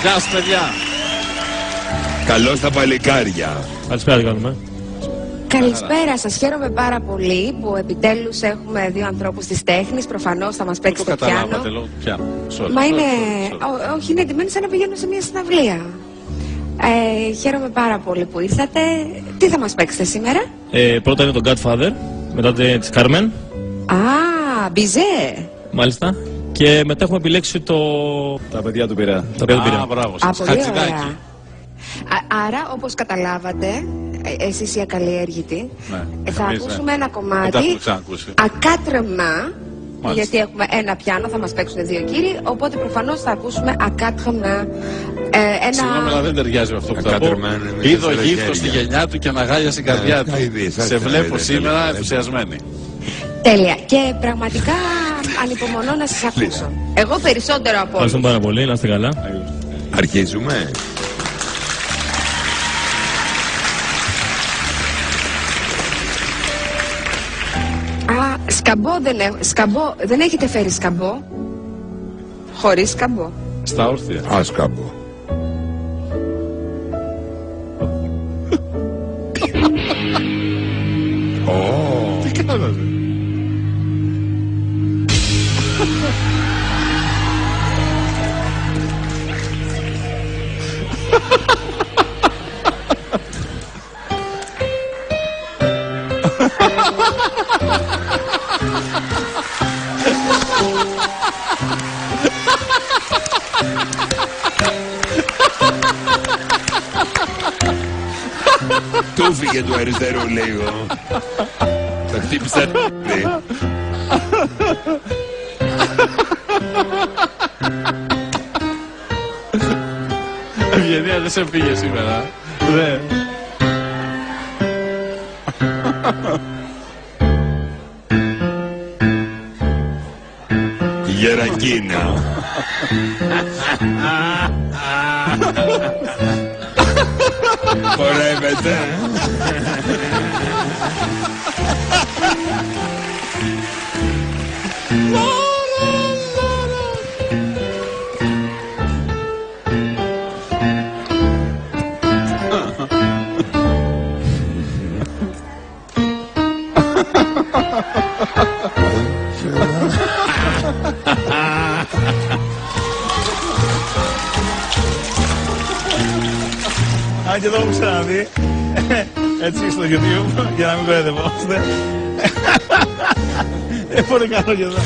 Γεια σας παιδιά. Καλώς τα παλικάρια. Καλησπέρα, τι κάνουμε. Καλησπέρα σας, χαίρομαι πάρα πολύ που επιτέλους έχουμε δύο ανθρώπους της τέχνης. Προφανώς θα μας παίξει το πιάνο. Καταλάβατε λόγω του πιάνου. Μα είναι, όχι, είναι εντυμένοι σαν να πηγαίνουν σε μια συναυλία. Χαίρομαι πάρα πολύ που ήρθατε. Τι θα μας παίξετε σήμερα? Πρώτα είναι το Godfather, μετά της Carmen. Α, Μπιζέ. Μάλιστα. Και μετά έχουμε επιλέξει το... Τα παιδιά του Πειραιά. Τα παιδιά του Πειραιά. Α, μπράβο σας. Πολύ Χατζηδάκι. ωραία. Άρα, όπως καταλάβατε, εσείς οι ακαλλιέργητοι, Ναι, θα εμείς, ακούσουμε ναι. ένα Δεν τα κομμάτι έχουμε ξανακούσει. ακάτρεμα, Μάλιστα. γιατί έχουμε ένα πιάνο, θα μας παίξουν δύο κύριοι, οπότε προφανώς θα ακούσουμε ακάτρεμα. Συγγνώμη, αλλά δεν ταιριάζει με αυτό που θα πω. Ακάτρεμα είναι με Είδω τέσσερα γύφτο στη χέρια. γενιά του και αναγάλια στην καρδιά του. θα Σε ήθελα, βλέπω δεν σήμερα θέλω. ενθουσιασμένη. Τέλεια. Και πραγματικά ανυπομονώ να σας ακούσω. Εγώ περισσότερο από όλους. Ευχαριστούμε πάρα πολύ, να είστε καλά. Αρχίζουμε. Α, σκαμπό δεν έχετε φέρει σκαμπό? Χωρίς σκαμπό. Στα όρθια. Άσκαμπο. Τι κάνατε. Του φύγε του αριστερού λίγο. Θα χτύπησα. Ευγενία δεν σε πήγε σήμερα. Ναι. Γερακίνα. Χορεύεται. Αν και εδώ έχω ξαναδεί, έτσι στο YouTube, για να μην κορεδευόμαστε. Πολύ καλό και εδώ.